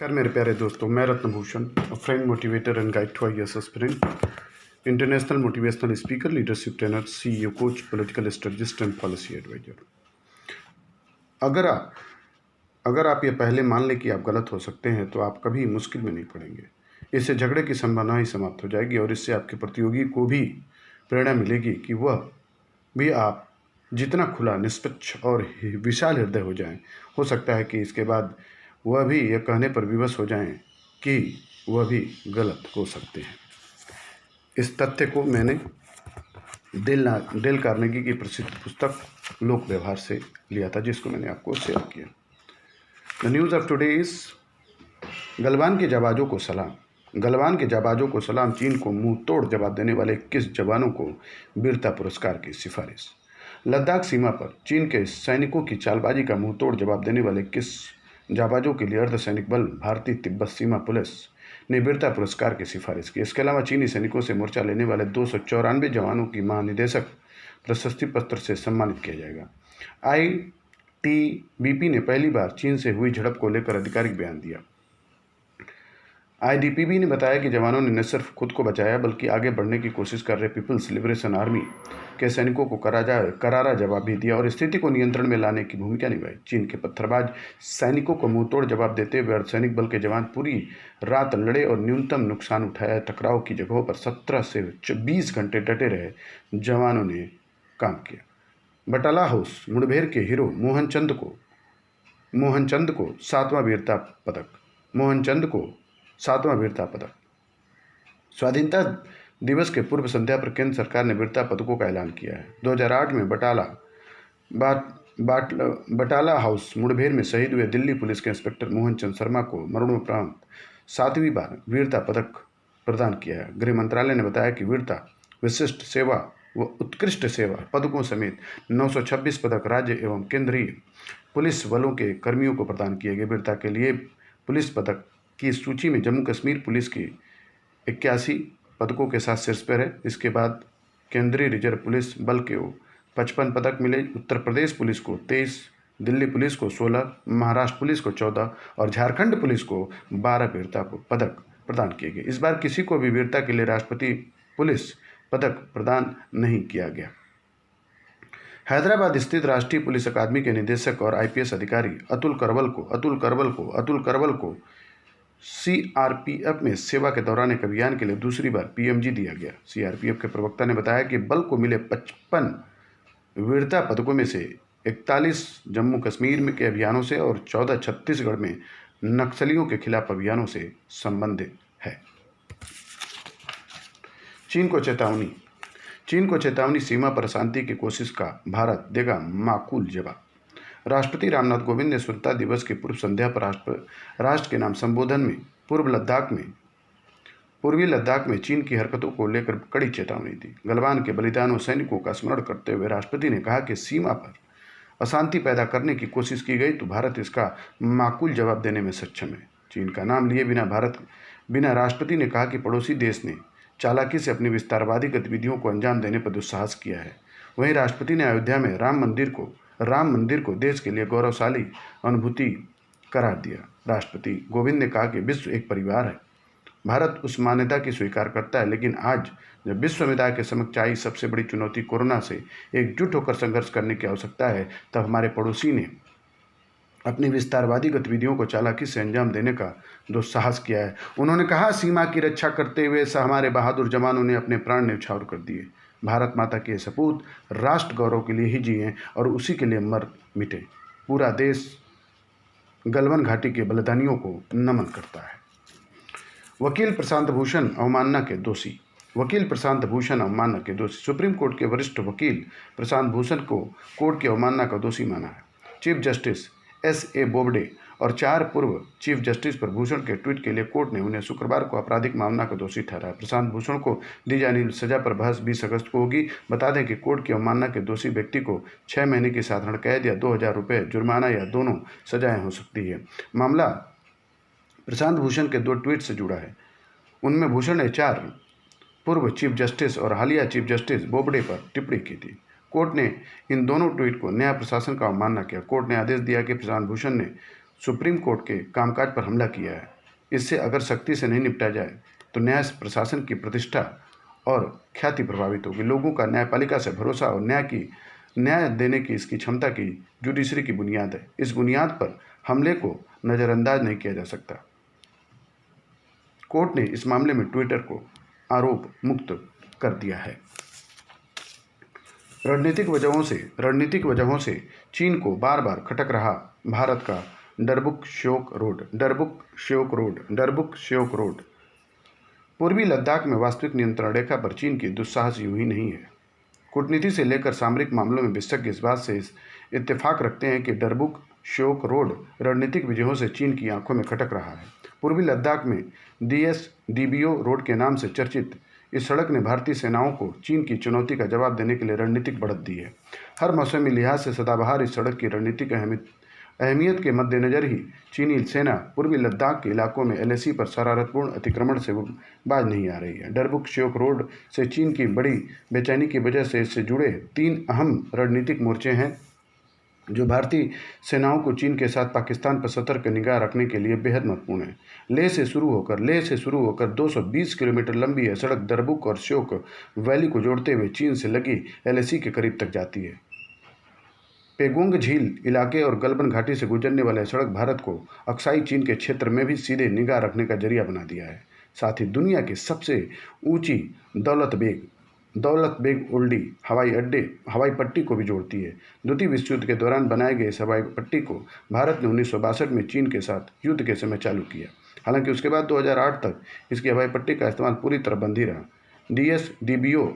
नमस्कार मेरे प्यारे दोस्तों, मैं Ratnabhushan, friend motivator and guide to IAS aspirant, international motivational speaker, leadership trainer, CEO, coach, political strategist and policy adviser. अगर आप ये पहले मान लें कि आप गलत हो सकते हैं तो आप कभी मुश्किल में नहीं पड़ेंगे। इससे झगड़े की संभावना ही समाप्त हो जाएगी और इससे आपके प्रतियोगी को भी प्रेरणा मिलेगी कि वह भी आप जितना खुला, निष्पक्ष और विशाल हृदय हो जाएं। हो सकता है कि इसके बाद वह भी यह कहने पर विवश हो जाएं कि वह भी गलत हो सकते हैं। इस तथ्य को मैंने डेल कार्नेगी की प्रसिद्ध पुस्तक लोक व्यवहार से लिया था, जिसको मैंने आपको शेयर किया। The news of today is Galwan के जाबाजों को सलाम। गलवान के जाबाजों को सलाम। चीन को मुंह तोड़ जवाब देने वाले 21 जवानों को वीरता पुरस्कार की सिफारिश। लद्दाख सीमा पर चीन के सैनिकों की चालबाजी का मुंह तोड़ जवाब देने वाले 21 जाबाजों के लिए अर्धसैनिक बल भारतीय तिब्बत सीमा पुलिस ने वीरता पुरस्कार की सिफारिश की। इसके अलावा चीनी सैनिकों से मोर्चा लेने वाले 294 जवानों की महानिदेशक प्रशस्ति पत्र से सम्मानित किया जाएगा। आईटीबीपी ने पहली बार चीन से हुई झड़प को लेकर आधिकारिक बयान दिया। आईटीबीपी ने बताया कि जवानों ने न सिर्फ खुद को बचाया बल्कि आगे बढ़ने की कोशिश कर रहे पीपल्स लिबरेशन आर्मी के सैनिकों को करारा जवाब भी दिया और स्थिति को नियंत्रण में लाने की भूमिका निभाई। चीन के पत्थरबाज सैनिकों को मुंहतोड़ जवाब देते हुए अर्धसैनिक बल के जवान पूरी रात लड़े और न्यूनतम नुकसान उठाया। टकराव की जगहों पर 17 से 20 घंटे डटे रहे जवानों ने काम किया। बटाला हाउस मुठभेड़ के हीरो मोहनचंद को 7वां वीरता पदक। स्वाधीनता दिवस के पूर्व संध्या पर केंद्र सरकार ने वीरता पदकों का ऐलान किया है। 2008 में बटाला हाउस मुठभेड़ में शहीद हुए दिल्ली पुलिस के इंस्पेक्टर मोहनचंद शर्मा को मरणोपरांत 7वीं बार वीरता पदक प्रदान किया है। गृह मंत्रालय ने बताया कि वीरता, विशिष्ट सेवा व उत्कृष्ट सेवा पदकों समेत 926 पदक राज्य एवं केंद्रीय पुलिस बलों के कर्मियों को प्रदान किए गए। वीरता के लिए पुलिस पदक की सूची में जम्मू कश्मीर पुलिस की 81 पदकों के साथ शीर्ष पर है। इसके बाद केंद्रीय रिजर्व पुलिस बल को 55 पदक मिले, उत्तर प्रदेश पुलिस को 23, दिल्ली पुलिस को 16, महाराष्ट्र पुलिस को 14 और झारखंड पुलिस को 12 वीरता पदक प्रदान किए गए। इस बार किसी को भी वीरता के लिए राष्ट्रपति पुलिस पदक प्रदान नहीं किया गया। हैदराबाद स्थित राष्ट्रीय पुलिस अकादमी के निदेशक और आईपीएस अधिकारी अतुल करवल को सीआरपीएफ में सेवा के दौरान एक अभियान के लिए दूसरी बार पीएमजी दिया गया। सीआरपीएफ के प्रवक्ता ने बताया कि बल को मिले 55 वीरता पदकों में से 41 जम्मू कश्मीर में के अभियानों से और 14 छत्तीसगढ़ में नक्सलियों के खिलाफ अभियानों से संबंधित है। चीन को चेतावनी। सीमा पर शांति की कोशिश का भारत देगा माकूल जवाब। राष्ट्रपति रामनाथ कोविंद ने स्वतंत्रता दिवस की पूर्व संध्या पर राष्ट्र के नाम संबोधन में पूर्वी लद्दाख में चीन की हरकतों को लेकर कड़ी चेतावनी दी। गलवान के बलिदान और सैनिकों का स्मरण करते हुए राष्ट्रपति ने कहा कि सीमा पर अशांति पैदा करने की कोशिश की गई तो भारत इसका माकूल जवाब देने में सक्षम है। चीन का नाम लिए बिना राष्ट्रपति ने कहा कि पड़ोसी देश ने चालाकी से अपनी विस्तारवादी गतिविधियों को अंजाम देने पर दुस्साहस किया है। वहीं राष्ट्रपति ने अयोध्या में राम मंदिर को देश के लिए गौरवशाली अनुभूति करार दिया। राष्ट्रपति कोविंद ने कहा कि विश्व एक परिवार है। भारत उस मान्यता की स्वीकार करता है, लेकिन आज जब विश्व समुदाय के समक्ष आई सबसे बड़ी चुनौती कोरोना से एकजुट होकर संघर्ष करने की आवश्यकता है, तब हमारे पड़ोसी ने अपनी विस्तारवादी गतिविधियों को चालाकी से अंजाम देने का दुस्साहस किया है। उन्होंने कहा, सीमा की रक्षा करते हुए हमारे बहादुर जवानों ने अपने प्राण न्यौछावर कर दिए। भारत माता के सपूत राष्ट्र गौरव के लिए ही जिए और उसी के लिए मर मिटे। पूरा देश गलवान घाटी के बलिदानियों को नमन करता है। वकील प्रशांत भूषण अवमानना के दोषी। सुप्रीम कोर्ट के वरिष्ठ वकील प्रशांत भूषण को कोर्ट की अवमानना का दोषी माना है। Chief justice एस.ए. बोबडे और 4 पूर्व चीफ जस्टिस पर भूषण के ट्वीट के लिए कोर्ट ने उन्हें शुक्रवार को आपराधिक मामला का दोषी ठहराया। प्रशांत भूषण को दी जाने वाली सजा पर बहस 20 अगस्त को होगी। बता दें कि कोर्ट की अवमानना के दोषी व्यक्ति को 6 महीने की साधारण कैद या 2000 रुपये जुर्माना या दोनों सजाएं हो सकती है। मामला प्रशांत भूषण के 2 ट्वीट से जुड़ा है। उनमें भूषण ने 4 पूर्व चीफ जस्टिस और हालिया चीफ जस्टिस बोबडे पर टिप्पणी की थी। कोर्ट ने इन दोनों ट्वीट को न्याय प्रशासन का अवमानना किया। कोर्ट ने आदेश दिया कि प्रशांत भूषण ने सुप्रीम कोर्ट के कामकाज पर हमला किया है। इससे अगर सख्ती से नहीं निपटा जाए तो न्याय प्रशासन की प्रतिष्ठा और ख्याति प्रभावित होगी। लोगों का न्यायपालिका से भरोसा और न्याय देने की इसकी क्षमता की जुडिशरी की बुनियाद है। इस बुनियाद पर हमले को नज़रअंदाज नहीं किया जा सकता। कोर्ट ने इस मामले में ट्विटर को आरोप मुक्त कर दिया है। रणनीतिक वजहों से चीन को बार बार खटक रहा भारत का डरबुक श्योक रोड। पूर्वी लद्दाख में वास्तविक नियंत्रण रेखा पर चीन की दुस्साहस यूं ही नहीं है। कूटनीति से लेकर सामरिक मामलों में विशेषज्ञ इस बात से इत्तेफाक रखते हैं कि डरबुक श्योक रोड रणनीतिक वजहों से चीन की आंखों में खटक रहा है। पूर्वी लद्दाख में DSDBO रोड के नाम से चर्चित इस सड़क ने भारतीय सेनाओं को चीन की चुनौती का जवाब देने के लिए रणनीतिक बढ़त दी है। हर मौसमी लिहाज से सदाबहार इस सड़क की रणनीतिक अहमियत के मद्देनज़र ही चीनी सेना पूर्वी लद्दाख के इलाकों में LAC पर शरारतपूर्ण अतिक्रमण से बाज नहीं आ रही है। डरबुक श्योक रोड से चीन की बड़ी बेचैनी की वजह से इससे जुड़े 3 अहम रणनीतिक मोर्चे हैं जो भारतीय सेनाओं को चीन के साथ पाकिस्तान पर सतर्क निगाह रखने के लिए बेहद महत्वपूर्ण है। लेह से शुरू होकर 220 किलोमीटर लंबी यह सड़क डरबुक और श्योक वैली को जोड़ते हुए चीन से लगी LAC के करीब तक जाती है। पेगोंग झील इलाके और गलबन घाटी से गुजरने वाले सड़क भारत को अक्साई चीन के क्षेत्र में भी सीधे निगाह रखने का जरिया बना दिया है। साथ ही दुनिया की सबसे ऊंची दौलत बेग ओल्डी हवाई पट्टी को भी जोड़ती है। द्वितीय विश्व युद्ध के दौरान बनाए गए इस हवाई पट्टी को भारत ने 1962 में चीन के साथ युद्ध के समय चालू किया। हालांकि उसके बाद 2008 तक इसकी हवाई पट्टी का इस्तेमाल पूरी तरह बंद ही रहा। DSDBO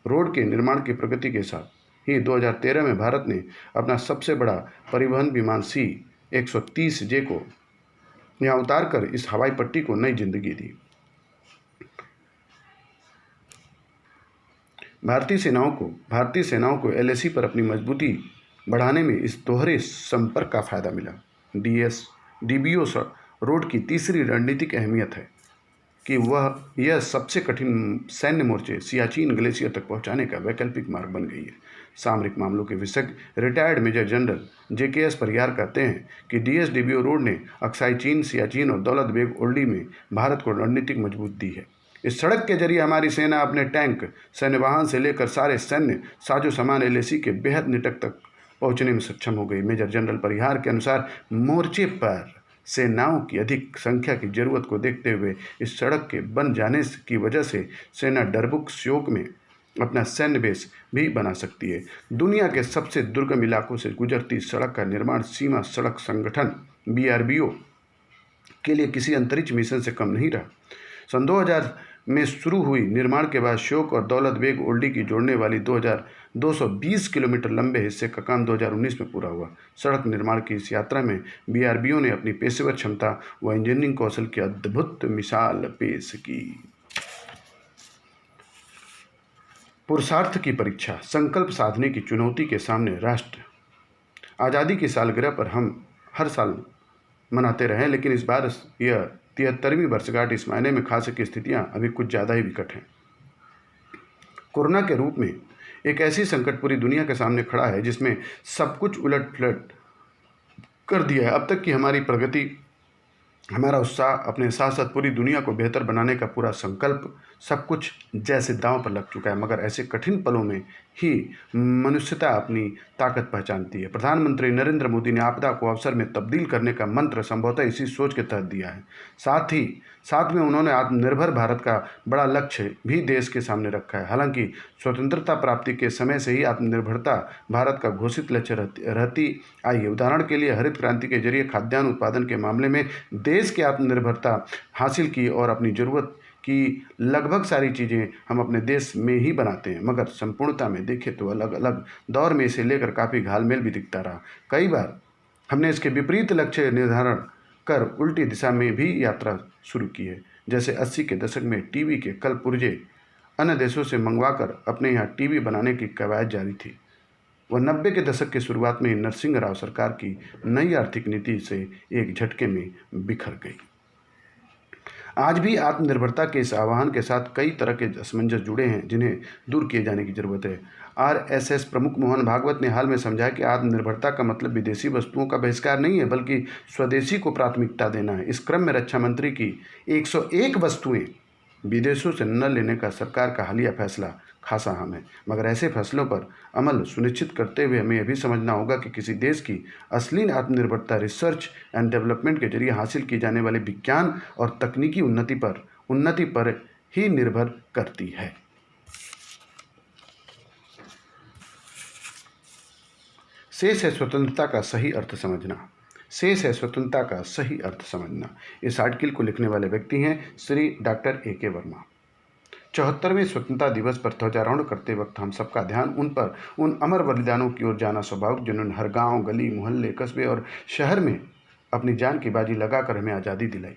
रोड के निर्माण की प्रगति के साथ ही 2013 में भारत ने अपना सबसे बड़ा परिवहन विमान C-130J को यहाँ उतारकर इस हवाई पट्टी को नई जिंदगी दी। भारतीय सेनाओं को LAC पर अपनी मजबूती बढ़ाने में इस दोहरे संपर्क का फायदा मिला। DSDBO रोड की तीसरी रणनीतिक अहमियत है कि यह सबसे कठिन सैन्य मोर्चे सियाचिन ग्लेशियर तक पहुंचाने का वैकल्पिक मार्ग बन गई है। सामरिक मामलों के विशेषज्ञ retired major general JKS Pariyar कहते हैं कि DSDBO रोड ने अक्साई चीन, सियाचिन और दौलत बेग ओल्डी में भारत को रणनीतिक मजबूत दी है। इस सड़क के जरिए हमारी सेना अपने टैंक, सैन्य वाहन से लेकर सारे सैन्य साजो सामान LAC के बेहद निकट तक पहुंचने में सक्षम हो गई। मेजर जनरल परिहार के अनुसार मोर्चे पर सेनाओं की अधिक संख्या की जरूरत को देखते हुए इस सड़क के बन जाने की वजह से सेना डरबुक श्योक में अपना सैन्य बेस भी बना सकती है। दुनिया के सबसे दुर्गम इलाकों से गुजरती सड़क का निर्माण सीमा सड़क संगठन BRBO के लिए किसी अंतरिक्ष मिशन से कम नहीं रहा। सन 2000 में शुरू हुई निर्माण के बाद श्योक और दौलत बेग ओल्डी की जोड़ने वाली 220 किलोमीटर लंबे हिस्से का काम 2019 में पूरा हुआ। सड़क निर्माण की इस यात्रा में BRBO ने अपनी पेशेवर क्षमता व इंजीनियरिंग कौशल की अद्भुत मिसाल पेश की। पुरुषार्थ की परीक्षा, संकल्प साधने की चुनौती के सामने राष्ट्र आज़ादी की सालगिरह पर हम हर साल मनाते रहे, लेकिन इस बार यह 73वीं वर्षगांठ इस मायने में खास की स्थितियां अभी कुछ ज़्यादा ही विकट हैं। कोरोना के रूप में एक ऐसी संकट पूरी दुनिया के सामने खड़ा है जिसमें सब कुछ उलट पुलट कर दिया है। अब तक की हमारी प्रगति, हमारा उत्साह, अपने साथ साथ पूरी दुनिया को बेहतर बनाने का पूरा संकल्प, सब कुछ जैसे दांव पर लग चुका है। मगर ऐसे कठिन पलों में ही मनुष्यता अपनी ताकत पहचानती है। प्रधानमंत्री नरेंद्र मोदी ने आपदा को अवसर में तब्दील करने का मंत्र संभवतः इसी सोच के तहत दिया है। साथ में उन्होंने आत्मनिर्भर भारत का बड़ा लक्ष्य भी देश के सामने रखा है। हालांकि स्वतंत्रता प्राप्ति के समय से ही आत्मनिर्भरता भारत का घोषित लक्ष्य रहती आई है। उदाहरण के लिए हरित क्रांति के जरिए खाद्यान्न उत्पादन के मामले में देश की आत्मनिर्भरता हासिल की और अपनी ज़रूरत की लगभग सारी चीज़ें हम अपने देश में ही बनाते हैं। मगर संपूर्णता में देखें तो अलग अलग दौर में इसे लेकर काफ़ी घालमेल भी दिखता रहा। कई बार हमने इसके विपरीत लक्ष्य निर्धारण कर उल्टी दिशा में भी यात्रा शुरू की है। जैसे 80 के दशक में टीवी के कल पुर्जे अन्य देशों से मंगवाकर अपने यहाँ टीवी बनाने की कवायद जारी थी। वह 90 के दशक के शुरुआत में नरसिंह राव सरकार की नई आर्थिक नीति से एक झटके में बिखर गई। आज भी आत्मनिर्भरता के इस आह्वान के साथ कई तरह के असमंजस जुड़े हैं जिन्हें दूर किए जाने की जरूरत है। आरएसएस प्रमुख मोहन भागवत ने हाल में समझाया कि आत्मनिर्भरता का मतलब विदेशी वस्तुओं का बहिष्कार नहीं है, बल्कि स्वदेशी को प्राथमिकता देना है। इस क्रम में रक्षा मंत्री की 101 वस्तुएं विदेशों से न लेने का सरकार का हालिया फैसला खासा अहम है, मगर ऐसे फैसलों पर अमल सुनिश्चित करते हुए हमें यह भी समझना होगा कि किसी देश की असली आत्मनिर्भरता रिसर्च एंड डेवलपमेंट के जरिए हासिल की जाने वाली विज्ञान और तकनीकी उन्नति पर ही निर्भर करती है। शेष है स्वतंत्रता का सही अर्थ समझना। शेष है स्वतंत्रता का सही अर्थ समझना। इस आर्टिकल को लिखने वाले व्यक्ति हैं श्री डॉक्टर A.K. वर्मा। 74वें स्वतंत्रता दिवस पर ध्वजारोहण करते वक्त हम सबका ध्यान उन अमर बलिदानों की ओर जाना स्वाभाविक, जिन्होंने हर गांव, गली, मोहल्ले, कस्बे और शहर में अपनी जान की बाजी लगाकर हमें आज़ादी दिलाई।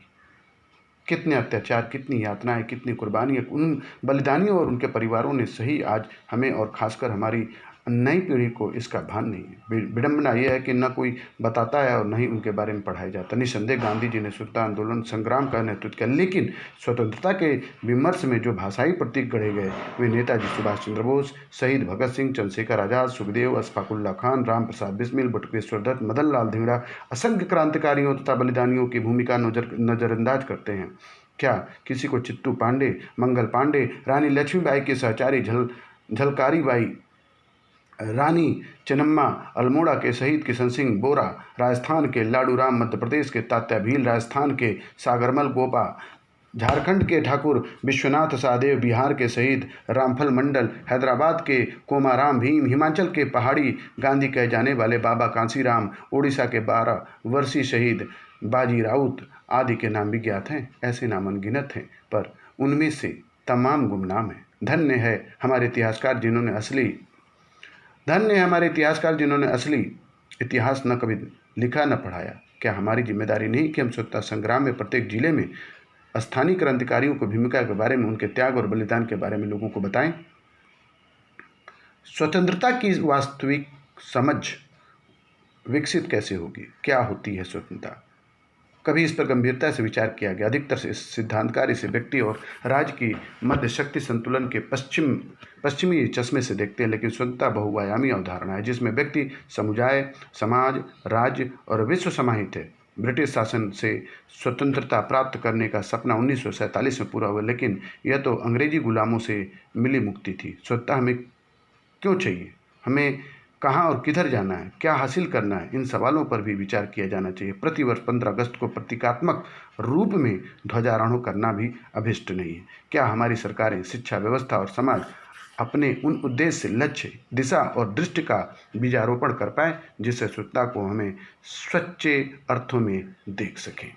कितने अत्याचार, कितनी यातनाएं, कितनी कुर्बानियाँ उन बलिदानियों और उनके परिवारों ने सही आज हमें और खासकर हमारी नई पीढ़ी को इसका भान नहीं है। विडंबना यह है कि न कोई बताता है और न ही उनके बारे में पढ़ाया जाता। निसंदेह गांधी जी ने स्वतंत्रता आंदोलन संग्राम का नेतृत्व किया, लेकिन स्वतंत्रता के विमर्श में जो भाषाई प्रतीक गढ़े गए वे नेताजी सुभाष चंद्र बोस, शहीद भगत सिंह, चंद्रशेखर आज़ाद, सुखदेव, अशफाकुल्ला खान, राम प्रसाद बिस्मिल, बटुकेश्वर दत्त, मदन लाल धिंगड़ा असंख्य क्रांतिकारियों तथा बलिदानियों की भूमिका नज़रअंदाज करते हैं। क्या किसी को चित्तू पांडे, मंगल पांडे, रानी लक्ष्मीबाई के सहचारी झलकारी बाई, रानी चेन्नम्मा, अल्मोड़ा के शहीद किशन सिंह बोरा, राजस्थान के लाडू राम, मध्य प्रदेश के तात्या भील, राजस्थान के सागरमल गोपा, झारखंड के ठाकुर विश्वनाथ सहदेव, बिहार के शहीद रामफल मंडल, हैदराबाद के कोमाराम भीम, हिमाचल के पहाड़ी गांधी कहे जाने वाले बाबा कांसीराम, उड़ीसा के 12 वर्षीय शहीद बाजी राउत आदि के नाम भी ज्ञात हैं। ऐसे नाम अनगिनत हैं, पर उनमें से तमाम गुमनाम हैं। धन्य है हमारे इतिहासकार जिन्होंने असली इतिहास न कभी लिखा न पढ़ाया। क्या हमारी जिम्मेदारी नहीं कि हम स्वतंत्रता संग्राम में प्रत्येक जिले में स्थानीय क्रांतिकारियों की भूमिका के बारे में, उनके त्याग और बलिदान के बारे में लोगों को बताएं? स्वतंत्रता की वास्तविक समझ विकसित कैसे होगी? क्या होती है स्वतंत्रता? कभी इस पर गंभीरता से विचार किया गया? अधिकतर इस सिद्धांतकार इसे व्यक्ति और राज्य की मध्य शक्ति संतुलन के पश्चिमी चश्मे से देखते हैं, लेकिन स्वतंत्रता बहुआयामी अवधारणा है जिसमें व्यक्ति, समुदाय, समाज, राज्य और विश्व समाहित है। ब्रिटिश शासन से स्वतंत्रता प्राप्त करने का सपना 1947 में पूरा हुआ, लेकिन यह तो अंग्रेजी गुलामों से मिली मुक्ति थी। स्वतंत्रता हमें क्यों चाहिए? हमें कहाँ और किधर जाना है? क्या हासिल करना है? इन सवालों पर भी विचार किया जाना चाहिए। प्रतिवर्ष 15 अगस्त को प्रतीकात्मक रूप में ध्वजारोहण करना भी अभिष्ट नहीं है। क्या हमारी सरकारें, शिक्षा व्यवस्था और समाज अपने उन उद्देश्य, लक्ष्य, दिशा और दृष्टि का बीजारोपण कर पाए जिससे स्वतंत्रता को हमें सच्चे अर्थों में देख सकें?